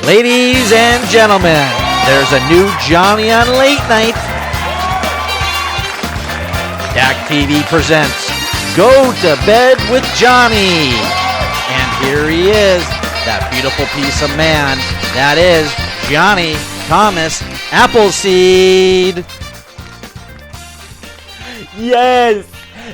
Ladies and gentlemen, there's a new Jonny on late night. DAC TV presents Go to Bed with Jonny. And here he is, that beautiful piece of man. That is Jonny Thomas Appleseed. Yes!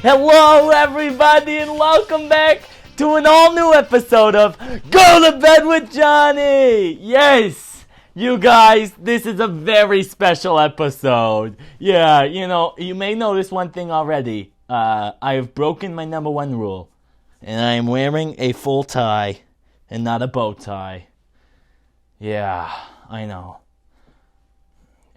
Hello everybody and welcome back to an all-new episode of Go to Bed with Jonny! Yes! You guys, this is a very special episode. Yeah, you may notice one thing already. I have broken my number one rule. And I am wearing a full tie and not a bow tie. Yeah, I know.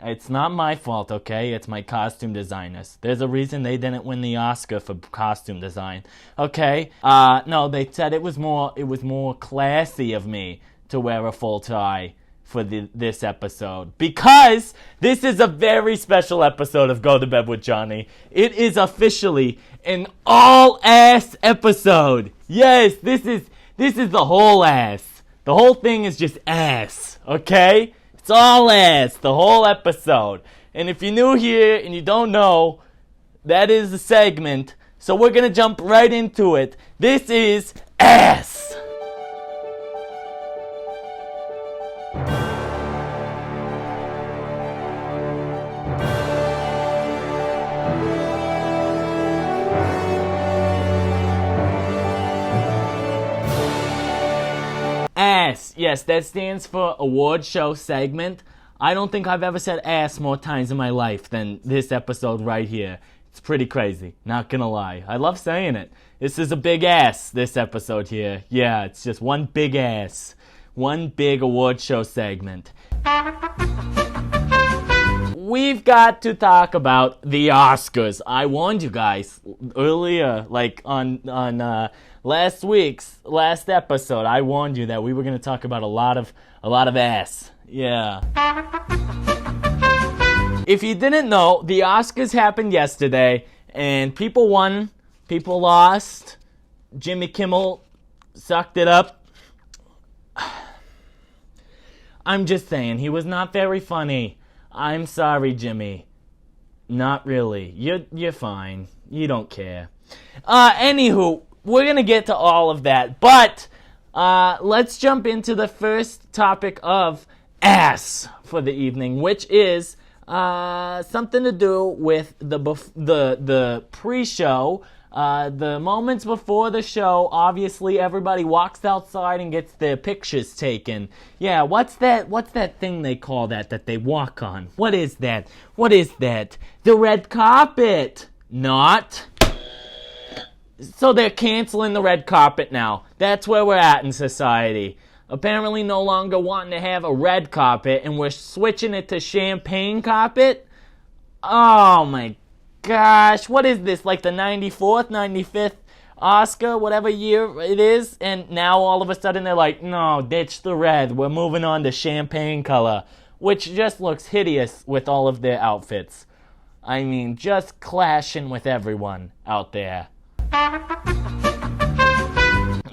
It's not my fault, okay? It's my costume designers. There's a reason they didn't win the Oscar for costume design, okay? No, they said it was more classy of me to wear a full tie for this episode, because this is a very special episode of Go to Bed with Jonny. It is officially an all-ass episode. Yes, this is the whole ass. The whole thing is just ass, okay? It's all ass, the whole episode. And if you're new here and you don't know, that is the segment. So we're going to jump right into it. This is ass. Ass. Yes, that stands for award show segment. I don't think I've ever said ass more times in my life than this episode right here. It's pretty crazy, not gonna lie. I love saying it. This is a big ass, this episode here. Yeah, it's just one big ass. One big award show segment. We've got to talk about the Oscars. I warned you guys earlier, like on last week's last episode. I warned you that we were going to talk about a lot of ass. Yeah. If you didn't know, the Oscars happened yesterday, and people won, people lost. Jimmy Kimmel sucked it up. I'm just saying, he was not very funny. I'm sorry, Jimmy. Not really. You're fine. You don't care. Anywho, we're going to get to all of that. But let's jump into the first topic of ass for the evening, which is something to do with the pre-show. The moments before the show, obviously everybody walks outside and gets their pictures taken. Yeah, what's that thing they call that they walk on? What is that? The red carpet. Not. So they're canceling the red carpet now. That's where we're at in society. Apparently no longer wanting to have a red carpet, and we're switching it to champagne carpet. Oh my gosh, what is this, like the 94th, 95th Oscar, whatever year it is, and now all of a sudden they're like, no, ditch the red, we're moving on to champagne color, which just looks hideous with all of their outfits. I mean, just clashing with everyone out there.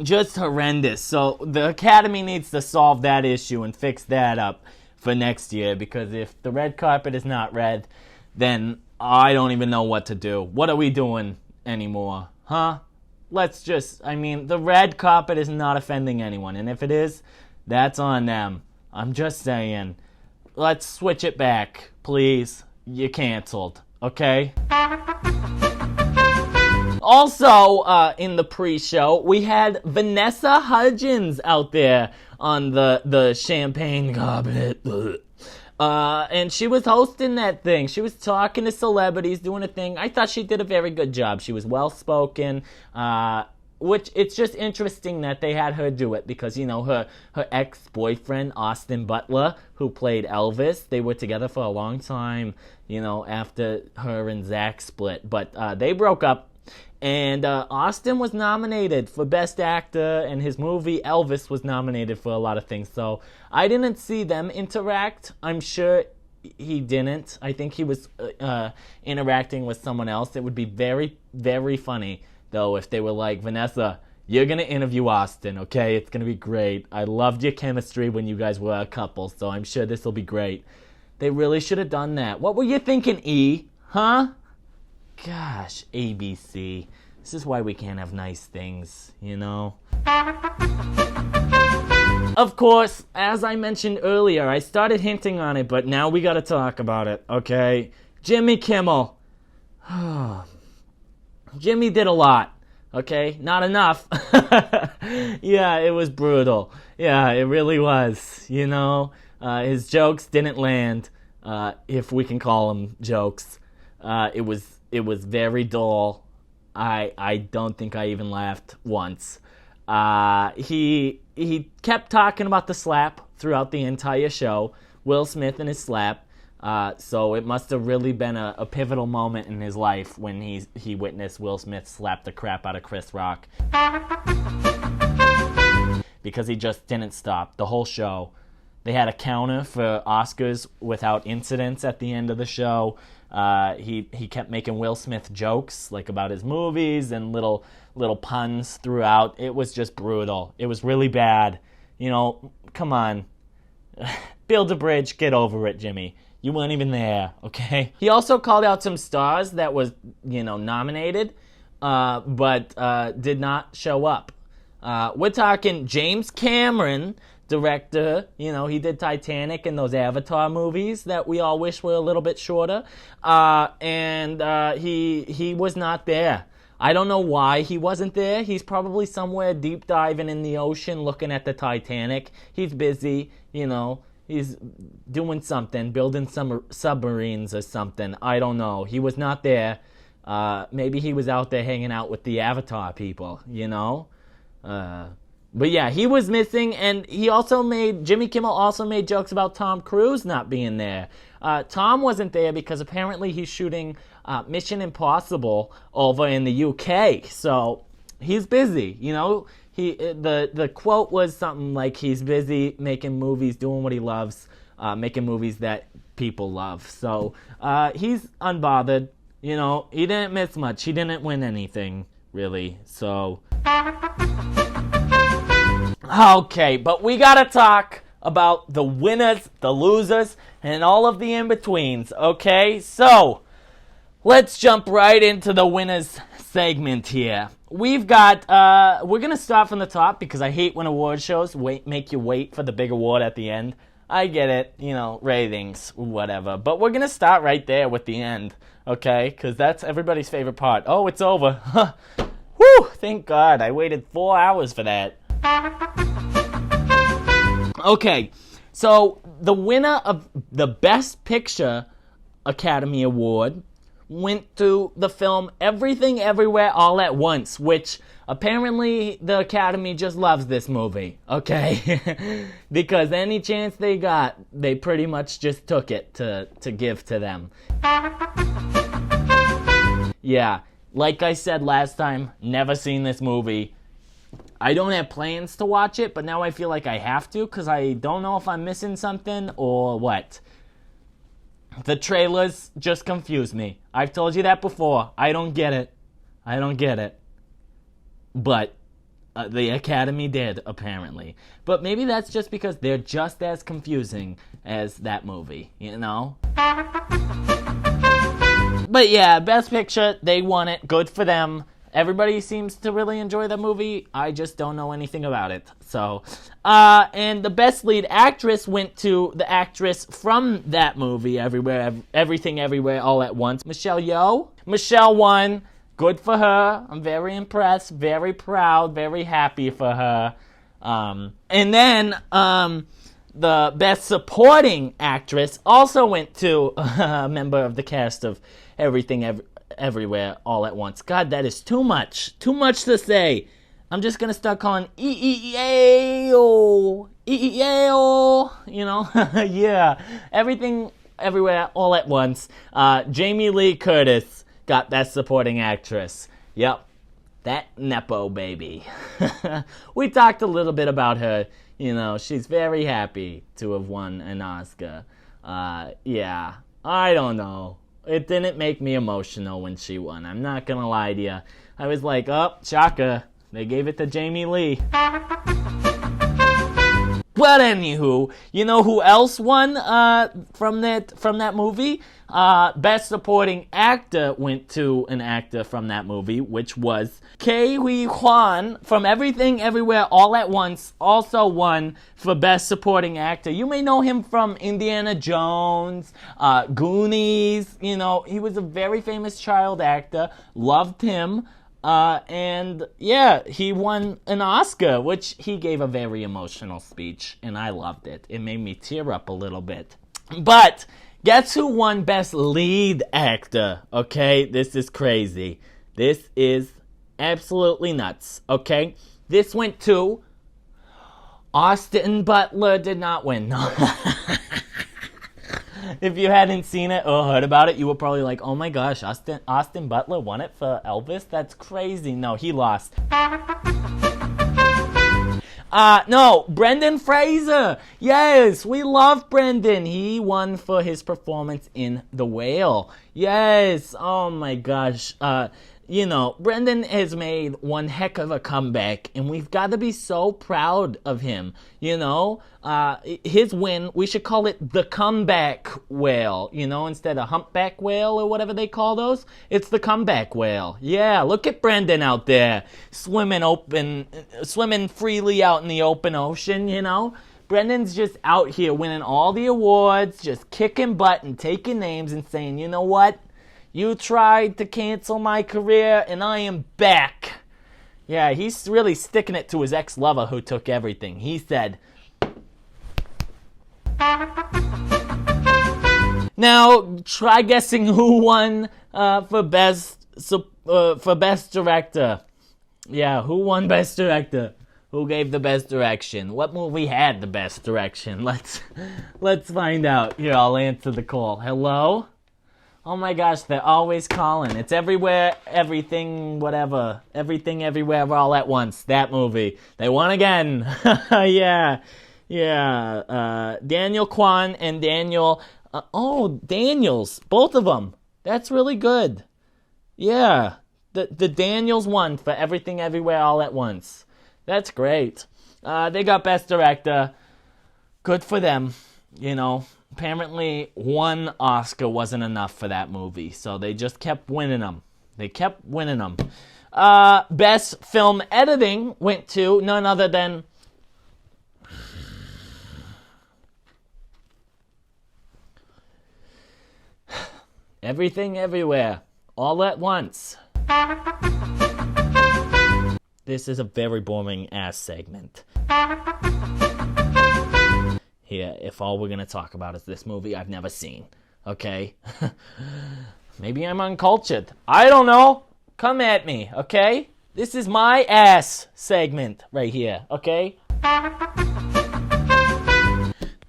Just horrendous. So the Academy needs to solve that issue and fix that up for next year, because if the red carpet is not red, then I don't even know what to do. What are we doing anymore? Huh? The red carpet is not offending anyone. And if it is, that's on them. I'm just saying. Let's switch it back, please. You're canceled. Okay? Also, in the pre-show, we had Vanessa Hudgens out there on the champagne carpet. And she was hosting that thing. She was talking to celebrities, doing a thing. I thought she did a very good job. She was well-spoken, which it's just interesting that they had her do it because, her ex-boyfriend, Austin Butler, who played Elvis, they were together for a long time, after her and Zach split. But they broke up. And Austin was nominated for Best Actor, and his movie Elvis was nominated for a lot of things. So I didn't see them interact. I'm sure he didn't. I think he was interacting with someone else. It would be very, very funny, though, if they were like, Vanessa, You're going to interview Austin, okay? It's going to be great. I loved your chemistry when you guys were a couple, so I'm sure this will be great. They really should have done that. What were you thinking, E? Huh? Gosh, ABC. This is why we can't have nice things, you know? Of course, as I mentioned earlier, I started hinting on it, but now we gotta talk about it, okay? Jimmy Kimmel. Jimmy did a lot, okay? Not enough. Yeah, it was brutal. Yeah, it really was, you know? His jokes didn't land, if we can call them jokes. It was very dull. I don't think I even laughed once. He kept talking about the slap throughout the entire show, Will Smith and his slap. So it must have really been a pivotal moment in his life when he witnessed Will Smith slap the crap out of Chris Rock. Because he just didn't stop the whole show. They had a counter for Oscars without incidents at the end of the show. He kept making Will Smith jokes like about his movies and little puns throughout. It was just brutal. It was really bad. You know, come on. Build a bridge, get over it, Jimmy. You weren't even there, okay? He also called out some stars that was, nominated, but did not show up. We're talking James Cameron, director. He did Titanic and those Avatar movies that we all wish were a little bit shorter. And he was not there. I don't know why he wasn't there. He's probably somewhere deep diving in the ocean looking at the Titanic. He's busy, he's doing something, building some submarines or something. I don't know. He was not there. Maybe he was out there hanging out with the Avatar people, But yeah, he was missing, and Jimmy Kimmel also made jokes about Tom Cruise not being there. Tom wasn't there because apparently he's shooting Mission over in the UK, so he's busy, The quote was something like he's busy making movies, doing what he loves, making movies that people love. So he's unbothered, he didn't miss much. He didn't win anything, really, so... Okay, but we gotta talk about the winners, the losers, and all of the in-betweens, okay? So, let's jump right into the winners segment here. We've got, we're gonna start from the top because I hate when award shows make you wait for the big award at the end. I get it, ratings, whatever. But we're gonna start right there with the end, okay? Because that's everybody's favorite part. Oh, it's over. Whew, thank God. I waited 4 hours for that. Okay, so the winner of the Best Picture Academy Award went to the film Everything Everywhere All at Once, which apparently the Academy just loves this movie, okay? Because any chance they got, they pretty much just took it to give to them. Yeah, like I said last time, never seen this movie. I don't have plans to watch it, but now I feel like I have to because I don't know if I'm missing something or what. The trailers just confuse me. I've told you that before. I don't get it. But the Academy did, apparently. But maybe that's just because they're just as confusing as that movie, But yeah, Best Picture, they won it. Good for them. Everybody seems to really enjoy the movie. I just don't know anything about it. So, and the Best Lead Actress went to the actress from that movie, Everything Everywhere All at Once, Michelle Yeoh. Michelle won. Good for her. I'm very impressed, very proud, very happy for her. And then the Best Supporting Actress also went to a member of the cast of Everything Everywhere All at Once. God, that is too much to say. I'm just gonna start calling EEAO, yeah. Everything Everywhere All at Once. Jamie Lee Curtis got Best Supporting Actress. Yep, that Nepo baby. We talked a little bit about her. She's very happy to have won an Oscar. Yeah, I don't know. It didn't make me emotional when she won. I'm not gonna lie to you. I was like, oh, shocker. They gave it to Jamie Lee. But anywho, you know who else won from that movie? Best Supporting Actor went to an actor from that movie, which was Ke Huy Quan from Everything Everywhere All at Once, also won for Best Supporting Actor. You may know him from Indiana Jones, Goonies. You know, he was a very famous child actor. Loved him. And yeah, he won an Oscar, which he gave a very emotional speech, and I loved it. It made me tear up a little bit. But guess who won Best Lead Actor? Okay, this is crazy. This is absolutely nuts. Okay, this went to Austin Butler. Did not win. No. If you hadn't seen it or heard about it, you were probably like, oh my gosh, Austin Butler won it for Elvis? That's crazy. No, he lost. No, Brendan Fraser. Yes, we love Brendan. He won for his performance in The Whale. Yes, oh my gosh. You know, Brendan has made one heck of a comeback, and we've got to be so proud of him. You know, his win, we should call it the comeback whale, you know, instead of humpback whale or whatever they call those. It's the comeback whale. Yeah, look at Brendan out there swimming freely out in the open ocean, you know. Brendan's just out here winning all the awards, just kicking butt and taking names and saying, you know what? You tried to cancel my career, and I am back. Yeah, he's really sticking it to his ex-lover who took everything. He said, now, try guessing who won for best director. Yeah, who won best director? Who gave the best direction? What movie had the best direction? Let's find out. Here, I'll answer the call. Hello? Oh my gosh, they're always calling. It's Everywhere, Everything, whatever. Everything, Everywhere, All at Once. That movie. They won again. Yeah. Daniel Kwan and Daniel... Daniels. Both of them. That's really good. Yeah. The Daniels won for Everything, Everywhere, All at Once. That's great. They got Best Director. Good for them, you know. Apparently, one Oscar wasn't enough for that movie, so they just kept winning them. Best Film Editing went to none other than Everything Everywhere All at Once. This is a very boring ass segment. Here, if all we're going to talk about is this movie I've never seen, okay? Maybe I'm uncultured. I don't know. Come at me, okay? This is my ass segment right here, okay?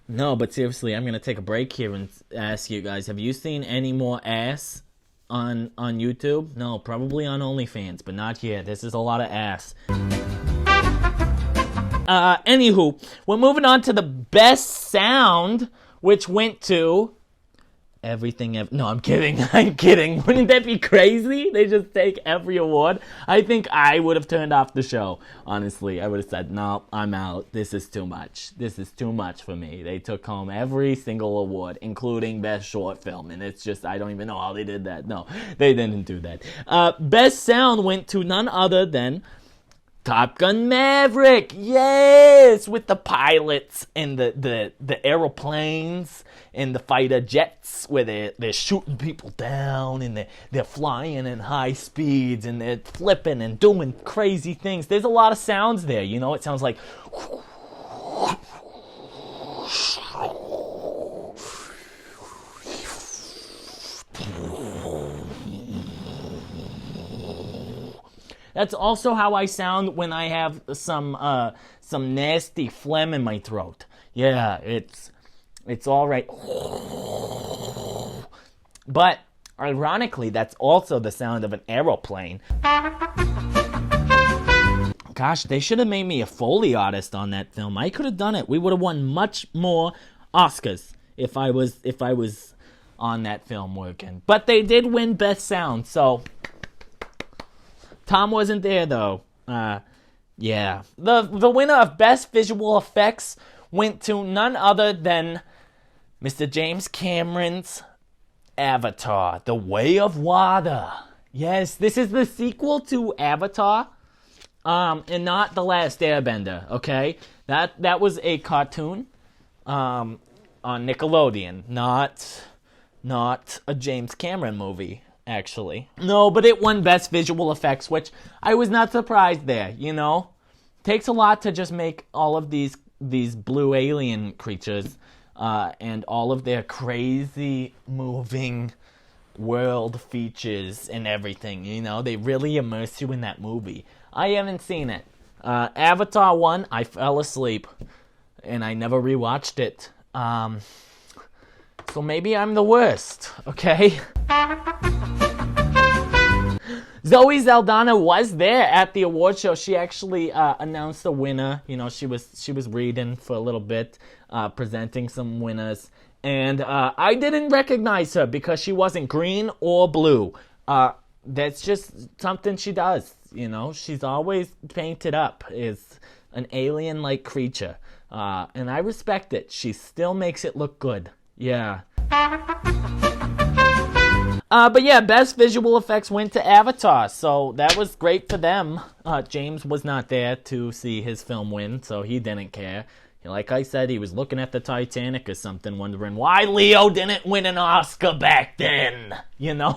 No, but seriously, I'm going to take a break here and ask you guys, have you seen any more ass on YouTube? No, probably on OnlyFans, but not here. This is a lot of ass. Anywho, we're moving on to the best sound, which went to Everything. No, I'm kidding. Wouldn't that be crazy? They just take every award. I think I would have turned off the show. Honestly, I would have said, no, I'm out. This is too much. This is too much for me. They took home every single award, including best short film. And it's just, I don't even know how they did that. No, they didn't do that. Best sound went to none other than Top Gun Maverick, yes, with the pilots and the aeroplanes and the fighter jets where they're shooting people down and they're flying in high speeds and they're flipping and doing crazy things. There's a lot of sounds there, you know. It sounds like That's also how I sound when I have some nasty phlegm in my throat. Yeah, it's all right. But ironically, that's also the sound of an aeroplane. Gosh, they should have made me a Foley artist on that film. I could have done it. We would have won much more Oscars if I was on that film working. But they did win Best Sound, so Tom wasn't there, though. Yeah. The winner of Best Visual Effects went to none other than Mr. James Cameron's Avatar, The Way of Water. Yes, this is the sequel to Avatar, and not The Last Airbender, okay? That was a cartoon on Nickelodeon, not a James Cameron movie, actually. No, but it won Best Visual Effects, which I was not surprised there, you know? Takes a lot to just make all of these blue alien creatures and all of their crazy moving world features and everything, you know? They really immerse you in that movie. I haven't seen it. Avatar 1, I fell asleep, and I never rewatched it. So maybe I'm the worst, okay? Zoe Saldana was there at the award show. She actually announced the winner. You know, she was reading for a little bit, presenting some winners. And I didn't recognize her because she wasn't green or blue. That's just something she does, you know. She's always painted up as an alien-like creature. And I respect it. She still makes it look good. Yeah. But yeah, Best Visual Effects went to Avatar, so that was great for them. James was not there to see his film win, so he didn't care. Like I said, he was looking at the Titanic or something, wondering why Leo didn't win an Oscar back then, you know?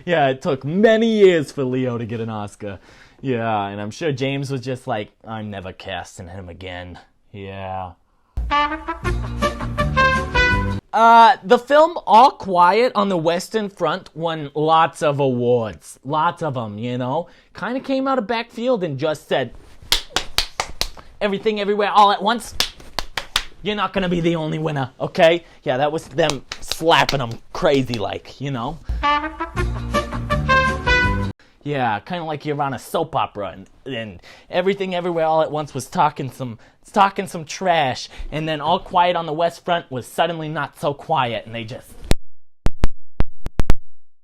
Yeah, it took many years for Leo to get an Oscar. Yeah, and I'm sure James was just like, I'm never casting him again. Yeah. The film All Quiet on the Western Front won lots of awards. Lots of them, you know? Kind of came out of backfield and just said, everything, everywhere, all at once. You're not gonna be the only winner, okay? Yeah, that was them slapping them crazy like, you know? Yeah, kind of like you're on a soap opera and everything, everywhere, all at once was talking some trash, and then All Quiet on the West Front was suddenly not so quiet, and they just...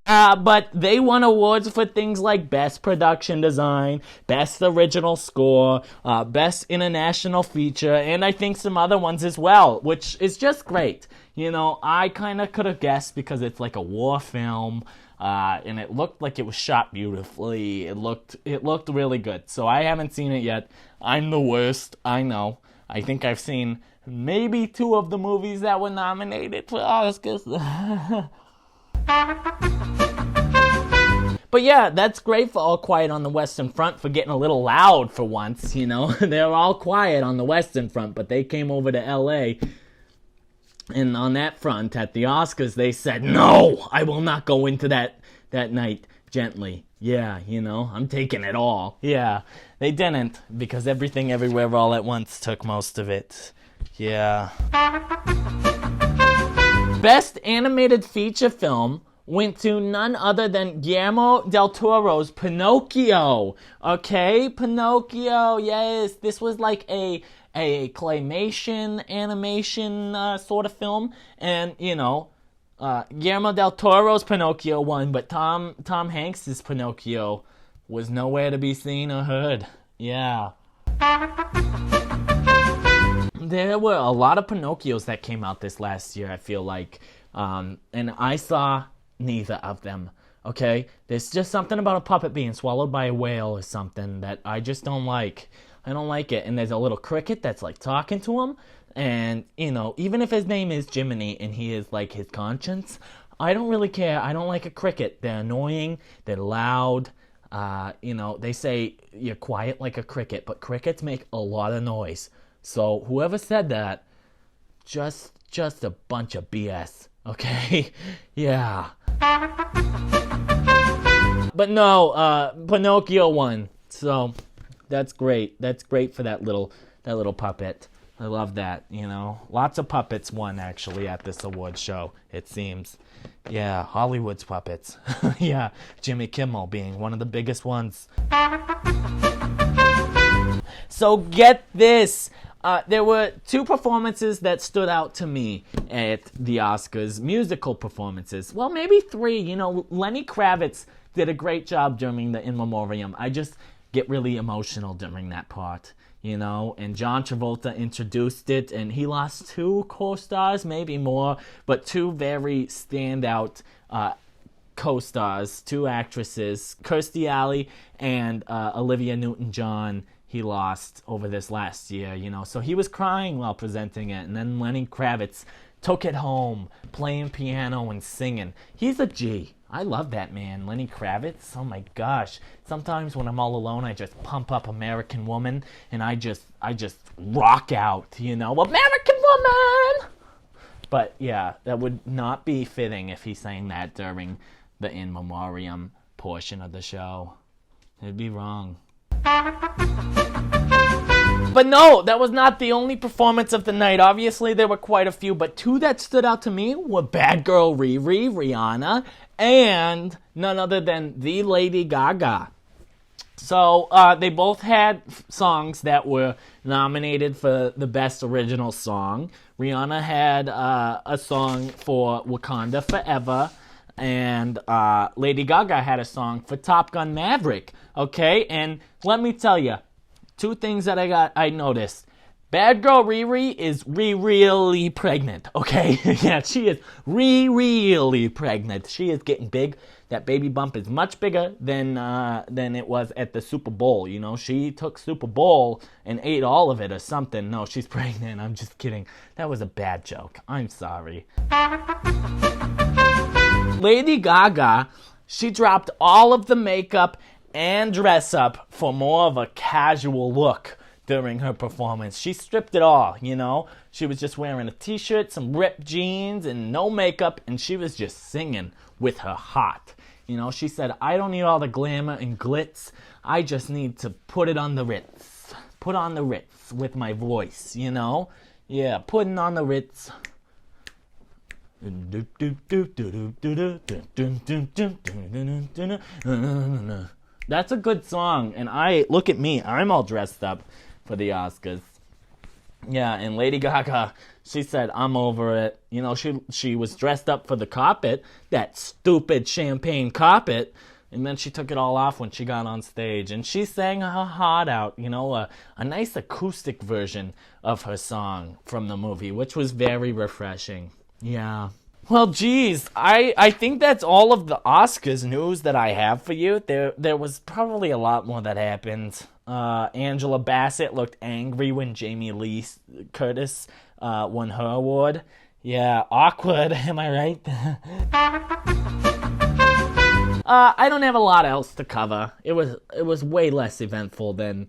but they won awards for things like Best Production Design, Best Original Score, Best International Feature, and I think some other ones as well, which is just great. You know, I kind of could have guessed because it's like a war film, and it looked like it was shot beautifully. It looked really good. So I haven't seen it yet. I'm the worst, I know. I think I've seen maybe 2 of the movies that were nominated for Oscars. But yeah, that's great for All Quiet on the Western Front for getting a little loud for once, you know. They're all quiet on the Western Front, but they came over to L.A., and on that front, at the Oscars, they said, no, I will not go into that night gently. Yeah, you know, I'm taking it all. Yeah, they didn't, because Everything Everywhere All at Once took most of it. Yeah. Best Animated Feature Film went to none other than Guillermo del Toro's Pinocchio. Okay, Pinocchio, yes. This was like a claymation animation sort of film. And, you know, Guillermo del Toro's Pinocchio won, but Tom Hanks' Pinocchio was nowhere to be seen or heard. Yeah. There were a lot of Pinocchios that came out this last year, I feel like. And I saw neither of them, okay? There's just something about a puppet being swallowed by a whale or something that I just don't like. I don't like it. And there's a little cricket that's like talking to him. And, you know, even if his name is Jiminy and he is like his conscience, I don't really care. I don't like a cricket. They're annoying. They're loud. You know, they say you're quiet like a cricket, but crickets make a lot of noise. So whoever said that, just a bunch of BS. Okay? Yeah. But no, Pinocchio won. So that's great. That's great for that little puppet. I love that, you know. Lots of puppets won actually at this award show, it seems. Yeah, Hollywood's puppets. Yeah, Jimmy Kimmel being one of the biggest ones. So get this. There were 2 performances that stood out to me at the Oscars, musical performances. Well, maybe 3. You know, Lenny Kravitz did a great job during the In Memoriam. get really emotional during that part, you know, and John Travolta introduced it, and he lost 2 co-stars, maybe more, but 2 very standout co-stars, 2 actresses, Kirstie Alley and Olivia Newton-John. He lost over this last year, you know, so he was crying while presenting it, and then Lenny Kravitz took it home, playing piano and singing. He's a G. I love that man, Lenny Kravitz. Oh my gosh. Sometimes when I'm all alone, I just pump up American Woman, and I just rock out, you know, American Woman! But yeah, that would not be fitting if he sang that during the In Memoriam portion of the show. It'd be wrong. But no, that was not the only performance of the night. Obviously, there were quite a few, but 2 that stood out to me were Bad Girl Riri, Rihanna, and none other than the Lady Gaga. So, they both had songs that were nominated for the Best Original Song. Rihanna had a song for Wakanda Forever, and Lady Gaga had a song for Top Gun Maverick, okay? And let me tell you, 2 things that I noticed. Bad Girl Riri is really pregnant, okay? Yeah, she is really pregnant. She is getting big. That baby bump is much bigger than it was at the Super Bowl, you know? She took Super Bowl and ate all of it or something. No, she's pregnant. I'm just kidding. That was a bad joke. I'm sorry. Lady Gaga, she dropped all of the makeup and dress up for more of a casual look during her performance. She stripped it all, you know? She was just wearing a t-shirt, some ripped jeans, and no makeup, and she was just singing with her heart. You know, she said, I don't need all the glamour and glitz. I just need to put it on the Ritz. Put on the Ritz with my voice, you know? Yeah, putting on the Ritz. That's a good song, and look at me, I'm all dressed up for the Oscars. Yeah, and Lady Gaga, she said, I'm over it. You know, she was dressed up for the carpet, that stupid champagne carpet, and then she took it all off when she got on stage, and she sang her heart out, you know, a nice acoustic version of her song from the movie, which was very refreshing. Yeah. Well, geez, I think that's all of the Oscars news that I have for you. There was probably a lot more that happened. Angela Bassett looked angry when Jamie Lee Curtis won her award. Yeah, awkward, am I right? I don't have a lot else to cover. It was way less eventful than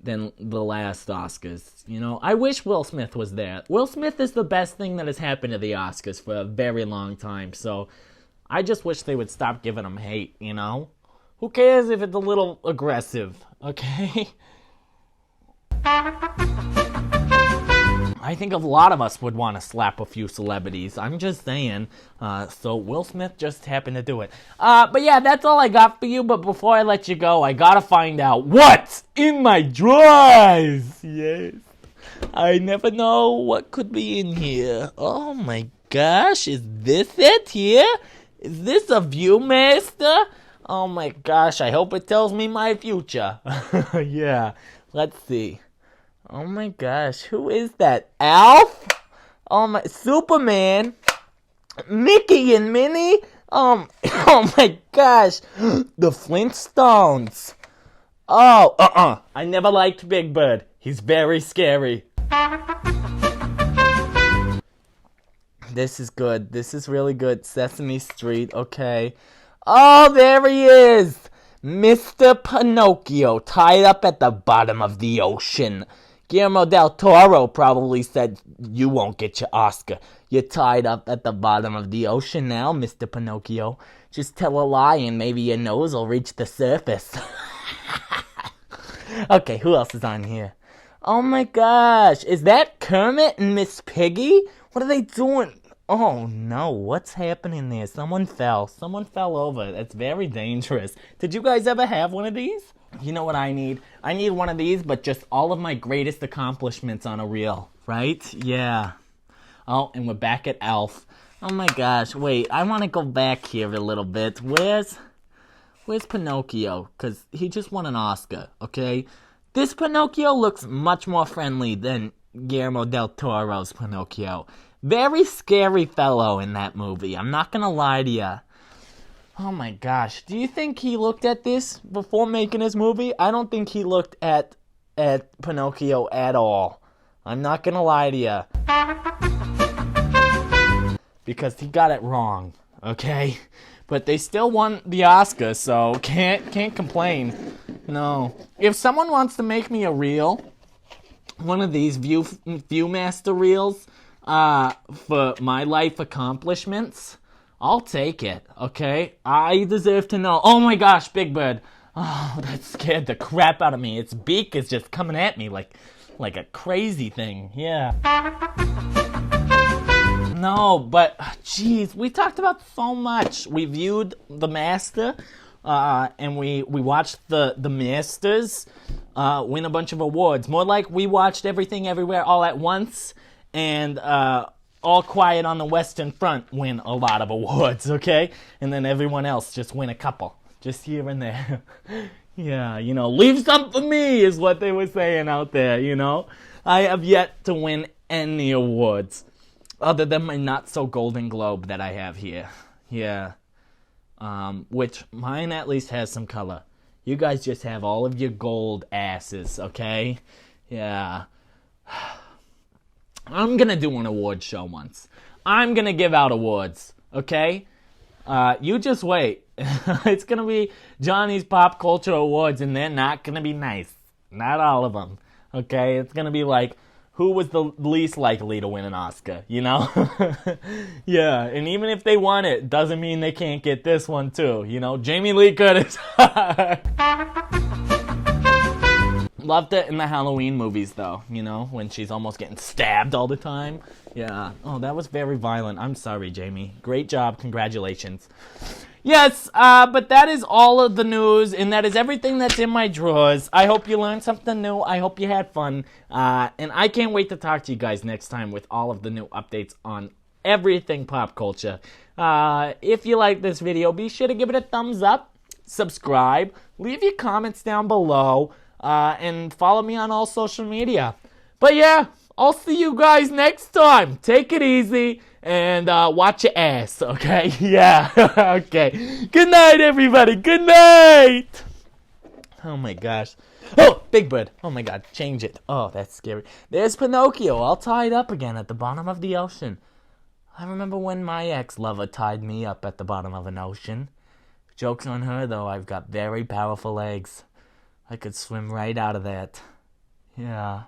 the last Oscars. You know, I wish Will Smith was there. Will Smith is the best thing that has happened to the Oscars for a very long time, so I just wish they would stop giving him hate, you know? Who cares if it's a little aggressive, okay? I think a lot of us would want to slap a few celebrities. I'm just saying. So Will Smith just happened to do it. But yeah, that's all I got for you. But before I let you go, I gotta find out what's in my drawers. Yes. I never know what could be in here. Oh my gosh, is this it here? Is this a Viewmaster? Oh my gosh, I hope it tells me my future. Yeah, let's see. Oh my gosh, who is that? Alf? Oh my, Superman? Mickey and Minnie? Oh my gosh, the Flintstones. Oh, I never liked Big Bird. He's very scary. This is good. This is really good. Sesame Street, okay. Oh, there he is! Mr. Pinocchio, tied up at the bottom of the ocean. Guillermo del Toro probably said, you won't get your Oscar. You're tied up at the bottom of the ocean now, Mr. Pinocchio. Just tell a lie and maybe your nose will reach the surface. Okay, who else is on here? Oh my gosh, is that Kermit and Miss Piggy? What are they doing? Oh no, what's happening there? Someone fell over. That's very dangerous. Did you guys ever have one of these? You know what I need? I need one of these, but just all of my greatest accomplishments on a reel, right? Yeah. Oh, and we're back at Elf. Oh my gosh, wait, I want to go back here a little bit. Where's Where's Pinocchio? Because he just won an Oscar, okay? This Pinocchio looks much more friendly than Guillermo del Toro's Pinocchio. Very scary fellow in that movie. I'm not gonna lie to you. Oh my gosh. Do you think he looked at this before making his movie? I don't think he looked at Pinocchio at all. I'm not gonna lie to you. Because he got it wrong, okay? But they still won the Oscar, so can't complain. No. If someone wants to make me a reel, one of these Viewmaster reels, for my life accomplishments, I'll take it, okay? I deserve to know. Oh my gosh, Big Bird. Oh, that scared the crap out of me. Its beak is just coming at me like a crazy thing. Yeah. No, but, jeez, we talked about so much. We viewed The Master, and we watched the Masters win a bunch of awards. More like we watched Everything Everywhere All at Once, and All Quiet on the Western Front win a lot of awards, okay? And then everyone else just win a couple, just here and there. Yeah, leave some for me is what they were saying out there, I have yet to win any awards, other than my not-so-golden globe that I have here. Yeah. Which, mine at least has some color. You guys just have all of your gold asses, okay? Yeah. I'm gonna do an award show once. I'm gonna give out awards, okay? You just wait. It's gonna be Johnny's Pop Culture Awards, and they're not gonna be nice. Not all of them, okay? It's gonna be like, who was the least likely to win an Oscar, Yeah, and even if they won it, doesn't mean they can't get this one too, Jamie Lee Curtis. Loved it in the Halloween movies, though, when she's almost getting stabbed all the time. Yeah. Oh, that was very violent. I'm sorry, Jamie. Great job. Congratulations. Yes, but that is all of the news, and that is everything that's in my drawers. I hope you learned something new. I hope you had fun. And I can't wait to talk to you guys next time with all of the new updates on everything pop culture. If you like this video, be sure to give it a thumbs up, subscribe, leave your comments down below, and follow me on all social media. But yeah, I'll see you guys next time. Take it easy. And watch your ass, okay? Yeah, okay. Good night, everybody. Good night. Oh, my gosh. Oh, Big Bird. Oh, my God. Change it. Oh, that's scary. There's Pinocchio all tied up again at the bottom of the ocean. I remember when my ex-lover tied me up at the bottom of an ocean. Joke's on her, though. I've got very powerful legs. I could swim right out of that. Yeah.